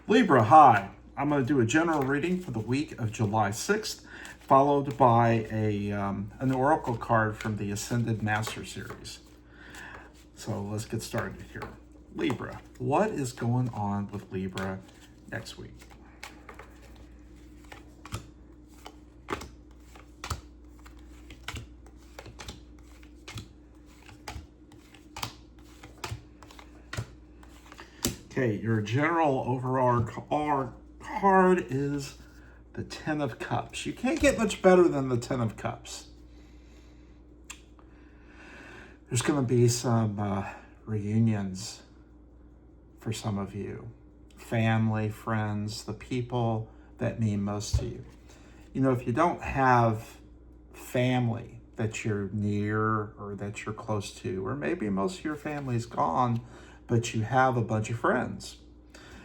Libra, hi. I'm going to do a general reading for the week of July 6th, followed by an oracle card from the Ascended Master Series. So let's get started here. Libra, what is going on with Libra next week? Okay, your general overall card is the Ten of Cups. You can't get much better than the Ten of Cups. There's going to be some reunions for some of you. Family, friends, the people that mean most to you. You know, if you don't have family that you're near or that you're close to, or maybe most of your family's gone, but you have a bunch of friends.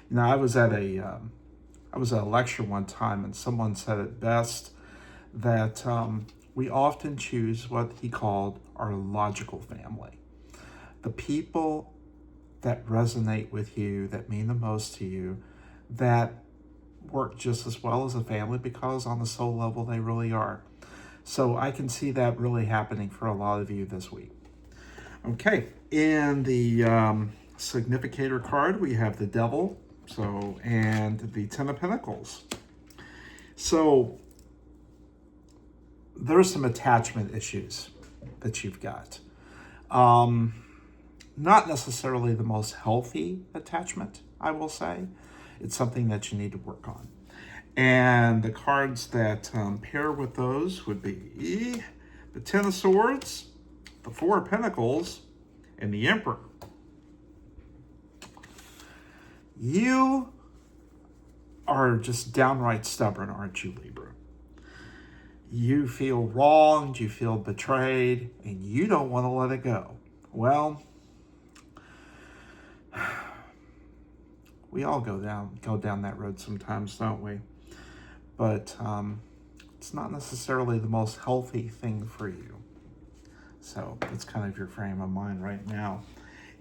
You know, I was at a lecture one time, and someone said it best that we often choose what he called our logical family, the people that resonate with you, that mean the most to you, that work just as well as a family because on the soul level they really are. So I can see that really happening for a lot of you this week. Okay, in the significator card, we have the Devil, and the Ten of Pentacles. So there's some attachment issues that you've got. Not necessarily the most healthy attachment, I will say. It's something that you need to work on. And the cards that pair with those would be the Ten of Swords, the Four of Pentacles, and the Emperor. You are just downright stubborn, aren't you, Libra? You feel wronged, you feel betrayed, and you don't want to let it go. Well, we all go down that road sometimes, don't we? But it's not necessarily the most healthy thing for you. So that's kind of your frame of mind right now.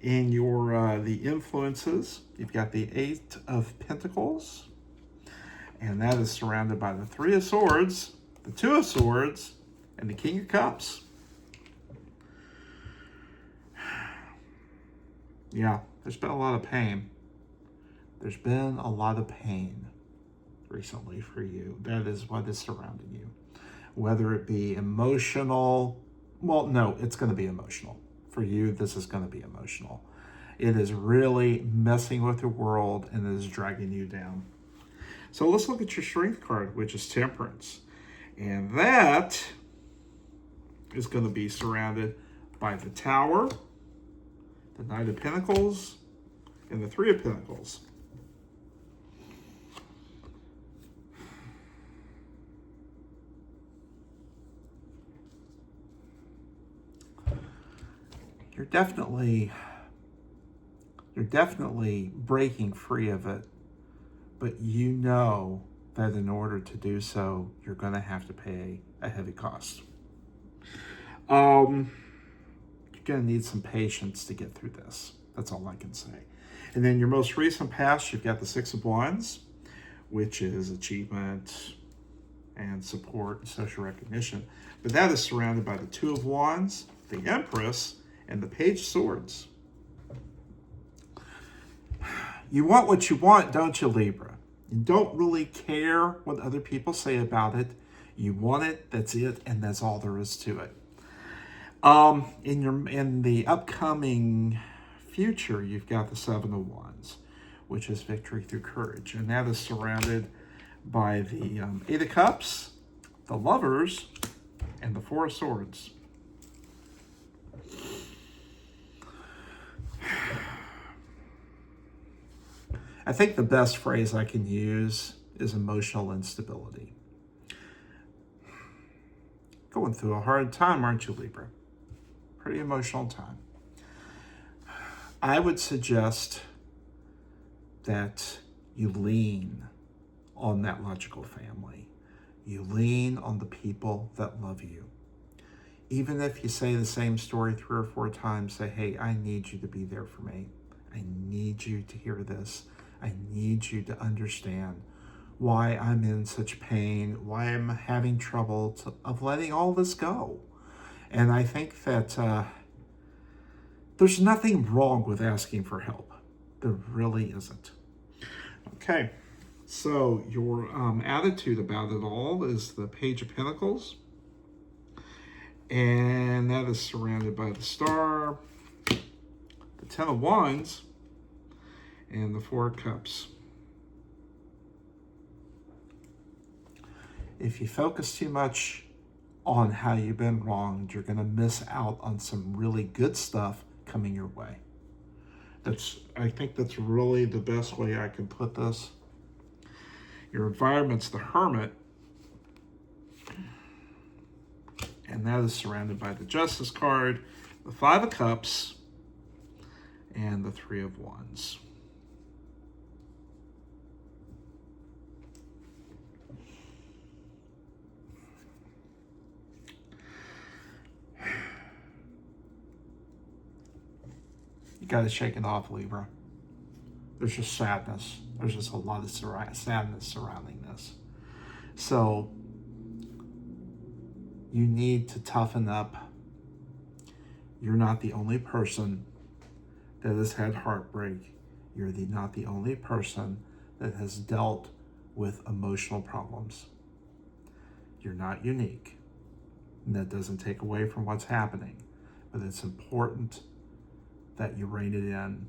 In your the influences, you've got the Eight of Pentacles, and that is surrounded by the Three of Swords, the Two of Swords, and the King of Cups. Yeah, there's been a lot of pain. There's been a lot of pain recently for you. That is what is surrounding you. Whether it be emotional, well, no, it's going to be emotional. For you, this is going to be emotional. It is really messing with your world and it is dragging you down. So let's look at your Strength card, which is Temperance. And that is going to be surrounded by the Tower, the Knight of Pentacles, and the Three of Pentacles. You're definitely breaking free of it, but you know that in order to do so, you're going to have to pay a heavy cost. You're going to need some patience to get through this. That's all I can say. And then your most recent past, you've got the Six of Wands, which is achievement and support and social recognition. But that is surrounded by the Two of Wands, the Empress, and the Page of Swords. You want what you want, don't you, Libra? You don't really care what other people say about it. You want it, that's it, and that's all there is to it. In the upcoming future, you've got the Seven of Wands, which is victory through courage, and that is surrounded by the Eight of Cups, the Lovers, and the Four of Swords. I think the best phrase I can use is emotional instability. Going through a hard time, aren't you, Libra? Pretty emotional time. I would suggest that you lean on that logical family. You lean on the people that love you. Even if you say the same story 3 or 4 times, say, hey, I need you to be there for me. I need you to hear this. I need you to understand why I'm in such pain, why I'm having trouble of letting all this go. And I think that there's nothing wrong with asking for help. There really isn't. Okay, so your attitude about it all is the Page of Pentacles. And that is surrounded by the Star, the Ten of Wands, and the Four of Cups. If you focus too much on how you've been wronged, you're going to miss out on some really good stuff coming your way. I think that's really the best way I can put this. Your environment's the Hermit, and that is surrounded by the Justice card, the Five of Cups, and the Three of Wands. You got to shake it off, Libra. There's just sadness. There's just a lot of sadness surrounding this. So you need to toughen up. You're not the only person that has had heartbreak. You're not the only person that has dealt with emotional problems. You're not unique. And that doesn't take away from what's happening. But it's important that you rein it in.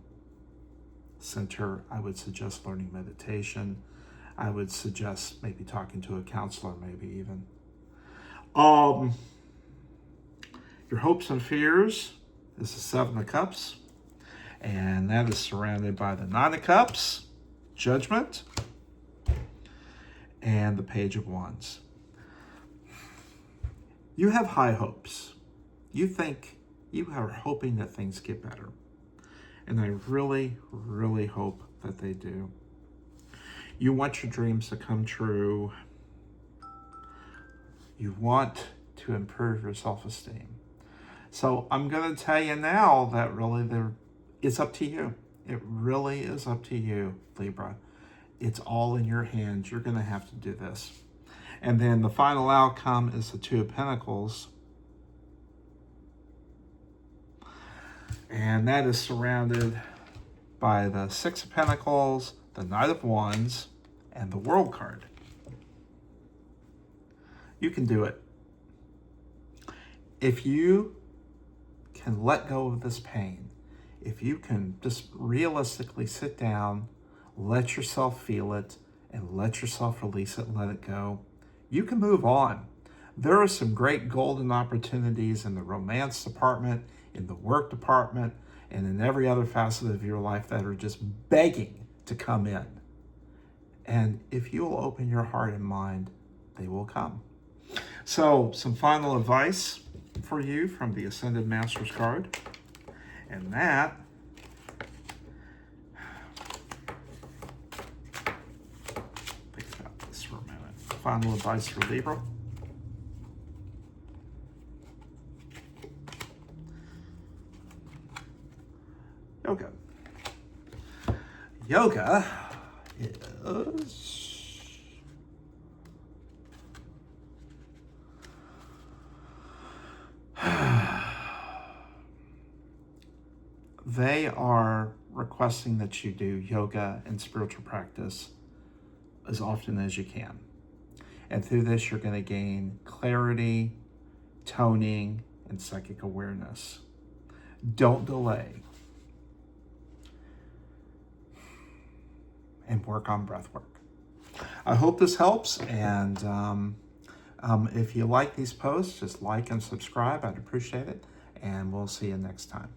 Center, I would suggest learning meditation. I would suggest maybe talking to a counselor, maybe even. Your hopes and fears is the Seven of Cups. And that is surrounded by the Nine of Cups, Judgment, and the Page of Wands. You have high hopes. You are hoping that things get better. And I really, really hope that they do. You want your dreams to come true. You want to improve your self-esteem. So I'm going to tell you now that really it's up to you. It really is up to you, Libra. It's all in your hands. You're going to have to do this. And then the final outcome is the Two of Pentacles. And that is surrounded by the Six of Pentacles, the Knight of Wands, and the World card. You can do it. If you can let go of this pain, if you can just realistically sit down, let yourself feel it, and let yourself release it and let it go, you can move on. There are some great golden opportunities in the romance department, in the work department, and in every other facet of your life that are just begging to come in. And if you will open your heart and mind, they will come. So, some final advice for you from the Ascended Masters card. And that think about this for a minute. Final advice for Libra. Yoga. Yoga is they are requesting that you do yoga and spiritual practice as often as you can. And through this, you're going to gain clarity, toning, and psychic awareness. Don't delay. And work on breath work. I hope this helps. And if you like these posts, just like and subscribe. I'd appreciate it. And we'll see you next time.